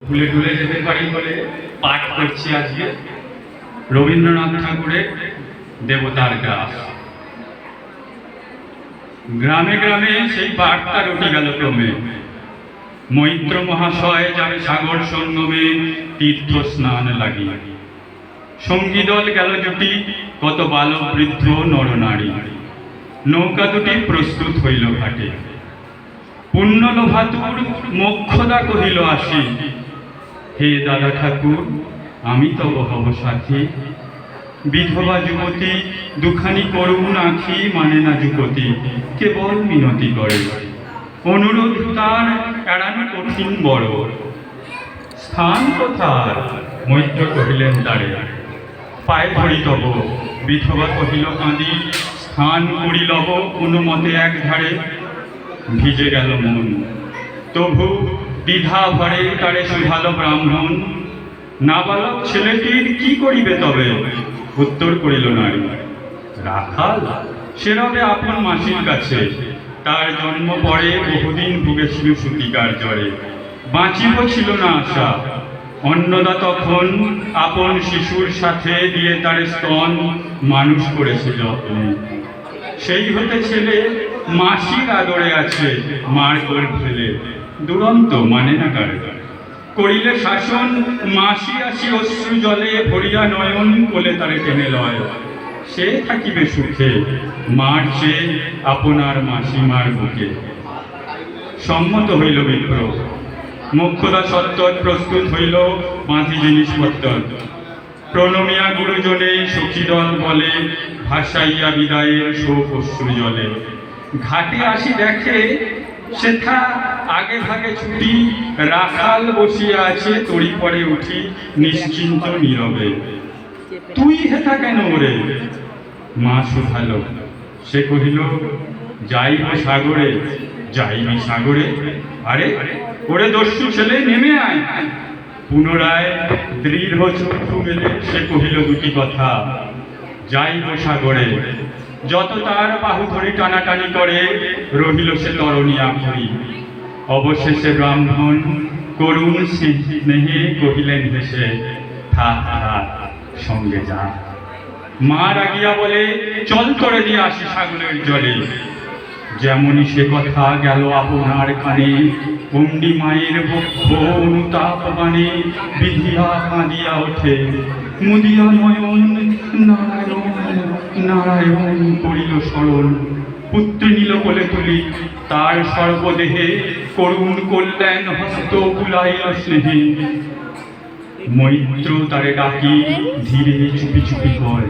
ভুলে টুলে যেতে পারি বলে পাঠ করছি আজকে রবীন্দ্রনাথ ঠাকুরের দেবতার গ্রাস। গ্রামে গ্রামে সেই বার্তা রটে গেল ক্রমে, মৈত্র মহাশয় যাবে সাগর সঙ্গমে তীর্থ স্নান লাগিয়ে। সঙ্গী দল গেল জুটি, কত বালক বৃদ্ধ নরনারী, নৌকা দুটি প্রস্তুত হইল ঘাটে। পুণ্য লোভাতুর মোক্ষদা কহিল আসি, হে দাদা ঠাকুর আমি তব হব সাথী। বিধবা যুবতী দুখানি করুণ আঁখি, মানে না যুবতী কেবল মিনতি করে। অনুরোধ তার এড়ানো কঠিন বড়, স্থান কোথার মৈত্র কহিলেন তারে। পায়ে ধরি তব, বিধবা কহিল কাঁদি, স্থান করি লব কোনো মতে এক ধারে। ভিজে গেল মন, তবু দ্বিধা ভরে তারে শুধালো ব্রাহ্মণ, নাবালক ছেলেটির কি করিবে তবে? উত্তর করিল নারী, রাখাল সে রবে আপন মাসির কাছে। তার জন্ম পরে বহুদিন ভুগেছিল সুতিকার জ্বরে, বাঁচিব ছিল না আশা। অন্নদা তখন আপন শিশুর সাথে দিয়ে তার স্তন মানুষ করেছে যত্ন। সেই হতে ছেলে মাসির আদরে আছে, মার কোল ফেলে দুরন্ত মানে না কারে। করিলে শাসন মাসি আসি অশ্রু জলে, ভরিয়া নয়ন কোলে তারে টেনে লয়। সে থাকিবে সুখে মার চেয়ে আপনার মাসিমার বুকে। সম্মত হইল বিপ্র, মোক্ষদা সত্তর প্রস্তুত হইল বাঁধি জিনিসপত্র। প্রণমিয়া গুরুজনে সখীদল বলে, ভাসাইয়া বিদায়ের শোক অশ্রু জলে। ঘাটে আসি দেখে সেথা আগে ভাগে ছুটি, রাখাল বসিয়া আছে তড়ি পরে উঠি নিশ্চিন্ত নীরবে। তুই হেথা কেন ওরে? মা শুধালো, সে কহিল যাইব সাগরে। যাইবি সাগরে? আরে ওরে দস্যু ছেলে নেমে আয়। পুনরায় দৃঢ় চক্ষু মেলে সে কহিল দুটি কথা, যাইব সাগরে। যত তার বাহু ধরি টানাটানি করে, রহিল সে তরণী আখরি। অবশেষে ব্রাহ্মণ করুণ স্নেহে কহিলেন হেসে, থাক থাক সঙ্গে যা। মা রাগিয়া বলে, চল তোরে দিয়ে আসি সাগরের জলে। যেমনই সে কথা গেল আপনার কানে, অমনি মায়ের বক্ষ অনুতাপ বাণে বিধিয়া কাঁদিয়া ওঠে। মুদিয়া নয়ন নারায়ণ নারায়ণ করিল স্মরণ। পুত্রী নিল কোলে তুলি, তার সর্বদেহে করুণ কল্যাণ হস্ত বুলাইল স্নেহে। মৈত্র তারে ডাকি ধীরে চুপি চুপি কয়,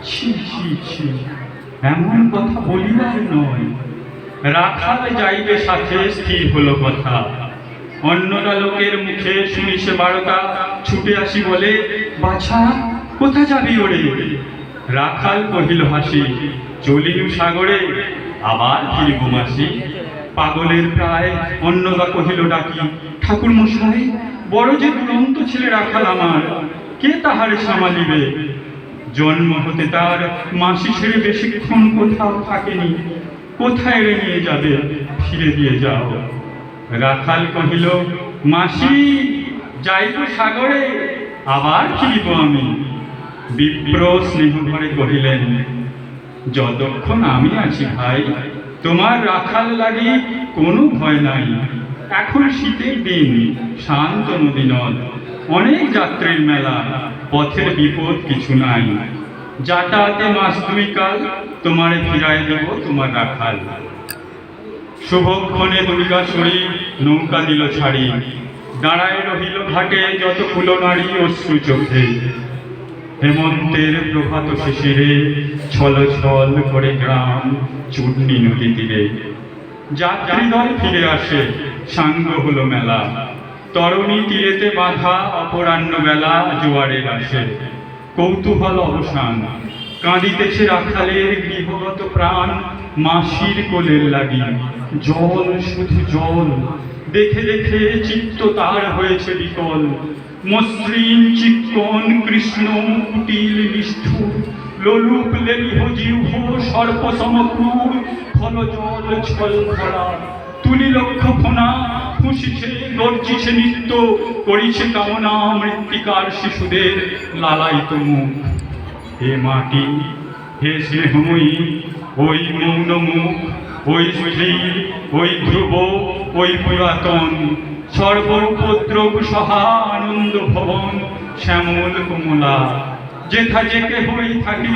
ছি ছি ছি এমন কথা বলিবার নয়। রাখাল যাইবে সাথে স্থির হলো কথা। অন্নদা লোকের মুখে শুনি সে বারতা, ছুটে আসি বলে, বাছা কোথা যাবি ওরে? রাখাল কহিল হাসি, চলিনু সাগরে আবার ফিরিব মাসি। পাগলের প্রায় অন্নদা কহিল ডাকি, ঠাকুর মশাই বড় যে দুরন্ত ছেলে রাখাল আমার, কে তাহারে সামালিবে? জন্ম হতে তার মাসি ছেড়ে বেশিক্ষণ কোথাও থাকেনি, কোথায় রে নিয়ে যাবে? ফিরে দিয়ে যাও। রাখাল কহিল, মাসি যাইব সাগরে আবার ফিরিব আমি। বিপ্র স্নেহ ভরে কহিলেন, যতক্ষণ আমি আছি ভাই তোমার রাখাল লাগি কোনো ভয় নাই। এখন শীতের দিন, শান্ত নদী নদ, অনেক যাত্রীর মেলা, পথের বিপদ কিছু নাই। যাতায়াতে মাস দুই কাল তোমারে ফিরাই দেব তোমার রাখাল। শুভক্ষণে দুর্গাশ্বরী নৌকা দিল ছাড়ি, দাঁড়ায় রহিল ঘাটে যত কুল নারী অশ্রু চোখে। হেমন্তের প্রভাত শিশিরে ছল ছল করে গ্রাম চূর্ণী নদী তীরে। যাত্রীদল ফিরে আসে, সাঙ্গ হলো মেলা। তরণী তীরেতে বাঁধা অপরাহ্ন বেলা জোয়ারের আসে। কৌতূহল অবসান, কাঁদিতেছে রাখালের গৃহগত প্রাণ। মাসির কোলের লাগি জল শুধু জল, দেখে দেখে চিত্ত তার হয়েছে বিকল। মসৃণ চিক্কণ কৃষ্ণ কুটিল নিষ্ঠুর, লোলুপ লেলিহ জিহ্ব সর্প সমক্রূর। ফল জল ছল ভরা তুলি লক্ষ ফোনা, খুশিছে গর্জিছে নৃত্য করিছে কামনা মৃত্তিকার শিশুদের লালায়িত মুখ। হে মাটি, হে স্নেহময়ী, ওই মৌন মুখ, ওই স্থির, ওই ধ্রুব, ওই পুরাতন সর্ব উপদ্রব সহা আনন্দ ভবন শ্যামল কমলা, যেথা যে কেহই থাকে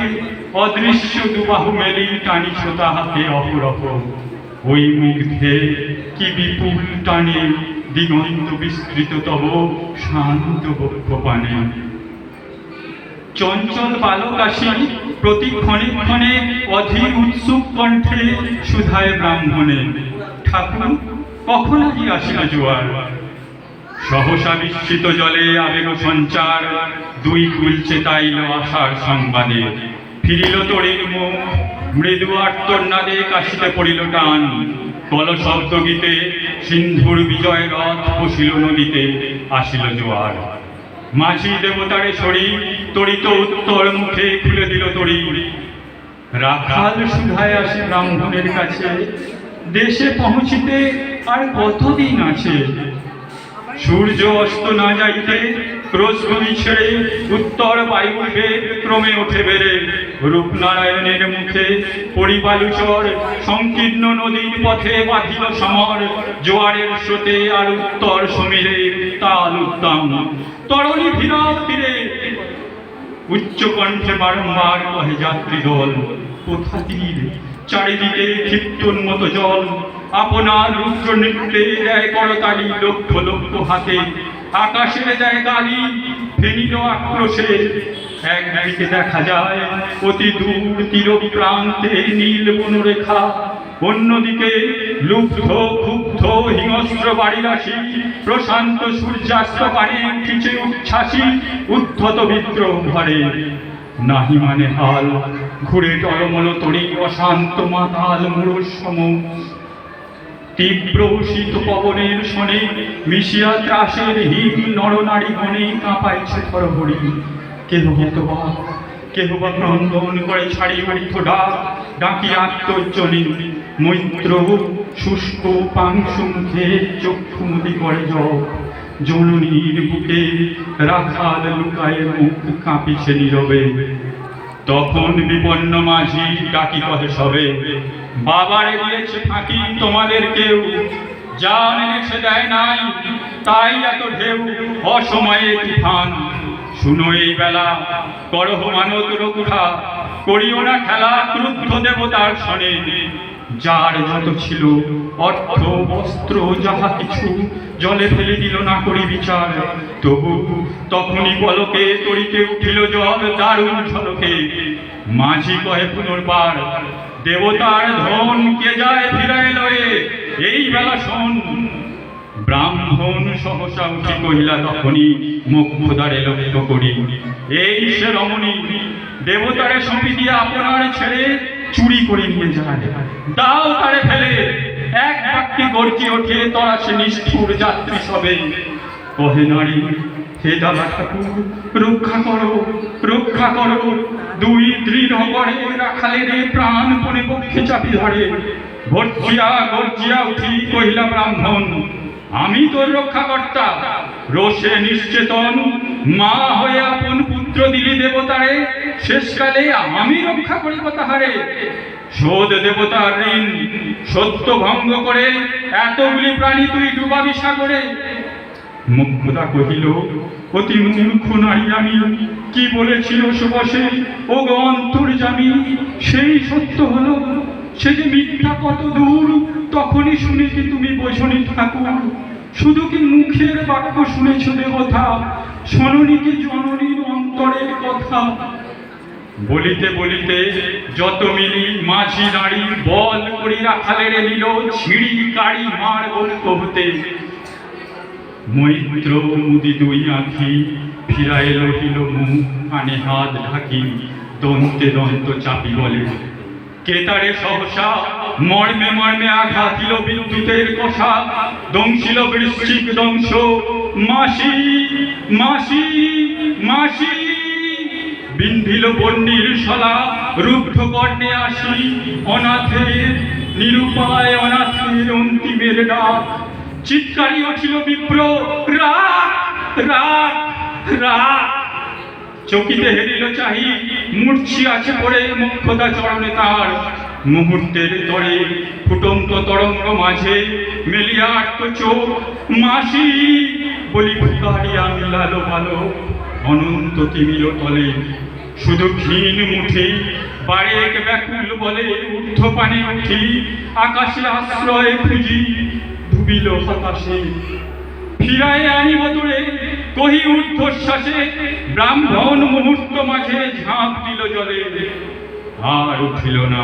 অদৃশ্য দুবাহু মেলি টানিছ তাহাকে অহরহ। ওই মুগ্ধে কি বিপুল টানে দিগন্ত বিস্তৃত তব শান্ত বক্ষ পানে। চঞ্চল বালক আসি প্রতি ক্ষণে ক্ষণে অধীর উৎসুক কণ্ঠে সুধায় ব্রাহ্মণে, ঠাকুর কখন আজি আসিল জোয়ার। সহসা বিস্মিত জলে আবেগ সঞ্চার, দুই কুল চেতাইল আশার সংবাদে। ফিরিল তরীর মুখ, মৃদু আর্তনাদে কাশিতে পড়িল টান। কলশব্দ গীতে সিন্ধুর বিজয় রথ বসিল নদীতে, আসিল জোয়ার। মাঝি দেবতারে শরীর তরিত উত্তর মুখে খুলে দিল তরি। রাখাল সুধায় আসে ব্রাহ্মণের কাছে, দেশে পৌঁছিতে আর কতদিন আছে। সূর্য অস্ত না যাইতে ক্রোশভূমি ছেড়ে উত্তর বায়ুর বেগ ক্রমে ওঠে বেড়ে। রূপনারায়ণের মুখে পরিবালুচর সংকীর্ণ নদীর পথে বাঁধিল সমর। জোয়ারের স্রোতে আর উত্তর সমীরে তাল উদ্দাম তরণী ভিড়া তীরে। উচ্চ কণ্ঠে বারংবার কহে যাত্রী দল, কোথা তীর চারিদিকে ক্ষিপ্তোন্মত জল। আপনার রুদ্র নৃত্যে দেয় করতালি লক্ষ লক্ষ হাতে। আকাশে দেয় গালি ফেনিল আক্রোশে। একদিকে দেখা যায় অতি দূর তীর প্রান্তে নীল বনরেখা, অন্যদিকে লুব্ধ ক্ষুব্ধ হিংস্র বাড়িরাশি। প্রশান্ত সূর্যাস্ত পানে উঠিছে উচ্ছ্বাসী উদ্ধত বিদ্রোহ ভরে। নাহি মানে হাল ঘুরে টলমল তরি অশান্ত মাতাল মুরুষ সম। তীব্র শীত পবনের শনে মিশিয়া ত্রাসের হিম নরনারী গণে কাঁপাইছে থরহরি। কেহ হতবাক, কেহ বা ক্রন্দন করে ছাড়ি ঊর্ধ্ব ডাক ডাকি আত্মজনী। মৈত্র শুষ্ক পাংশু মুখে চক্ষুমতি করে জপ। জননীর বুকে রাখাল লুকায়ে মুখ কাঁপিছে নীরবে। তখন বিপন্ন মাঝি ডাকি কহে সবে, বাবারে দিয়েছে ফাঁকি তোমাদের কেউ। যা মেনেছে দেয় নাই তাই এত ঢেউ, অসময়ে তুফান। শুনো এই বেলা করহ মানত রক্ষা, করিও না খেলা ক্রুদ্ধ দেবতার শনে। যার যত ছিল অর্থ বস্ত্র যাহা কিছু জলে ফেলে দিল না করি বিচার। তবু তখনই পলকে তরিতে উঠিল জল দারুণ ঝলকে। মাঝি কহে পুনর্বার, দেবতার ধন কে যায় ফিরায় লয়ে, এই বেলা শোন। ব্রাহ্মণ সহসা উঠি কহিলা তখনই মুখদ্বারে লক্ষ্য করি, এই সে রমণী দেবতারে সঁপি দিয়ে আপনার ছেড়ে চুরি করে নিয়ে যায়। দাও তারে ফেলে। এক বাক্যে গর্জে ওঠে তরাসে নিষ্ঠুর যাত্রী সবে। কহে নারী, হে দাদা ঠাকুর রক্ষা করো, রক্ষা করো। দুই দৃঢ় করে রাখালের প্রাণপণে পক্ষে চাপি ধরে। ভর্জিয়া গর্জিয়া উঠি কহিলা ব্রাহ্মণ, আমি তোর রক্ষাকর্তা। রোষে নিশ্চেতন মা হয়ে আপন পুত্র দিলি দেবতারে, শেষকালে আমি রক্ষা করিব তাহারে। শোধ দেবতার ঋণ, সত্য ভঙ্গ করে এতগুলি প্রাণী তুই ডুবাবি সাগরে। মুগ্ধতা কহিল, অতি মূর্খ নারী আমি, কি বলেছিল সুবসে ও গো অন্তর্যামী। সেই সত্য হলো, সে যে মিথ্যা কত দূর তখনই শুনেছি তুমি বোঝনি ঠাকুর। শুধু কি মুখের বাক্য শুনেছ দেবতা, শোনি কি জননীর অন্তরের কথা। বলিতে বলিতে যত মিলি মাঝি নারী বল করি রাখালের নিল ছিড়ি কাড়ি মার বলক হতে। মৈত্র মুদি দুই আঁখি ফিরায় রহিল মুখ, কানে হাত ঢাকি দন্তে দন্ত চাপি বলে। কেতারে সহসা মর্মে মর্মে আঘাত দিল বিদ্যুতের কষা। দংশিল বৃশ্চিক দংশ, মাসি মাসি মাসি। বিন্ধিল বন্যির শলা রুদ্ধ কর্ণে আসি। অনাথের নিরুপায় অনাথের অন্তিমের ডাক। চিৎকারি উঠিল বিপ্র, রাগ রাগ রাগ। চকিতে হেরিল চাহি, মূর্ছি আছে পড়ে মুখ্যতা চরণে তার। মুহূর্তের তরে ফুটন্ত তরঙ্গ মাঝে মেলিয়া আটক চোখ, মাসি বলি ফুকারিয়া মিলালো ভালো অনন্ত তিমির তলে। শুধু ক্ষীণ মুঠে বারেক ব্যাকুল বলে ঊর্ধ্ব পানে উঠি, আকাশে আশ্রয় খুঁজি ডুবিল হতাশে। ফিরায় আনিব তোরে কহি ঊর্ধ্বশ্বাসে, ব্রাহ্মণ মুহূর্ত মাঝে ঝাঁপ দিল জলে। আর উঠিল না,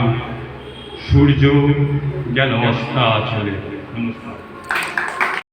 সূর্য গেল অস্তাচলে। নমস্কার।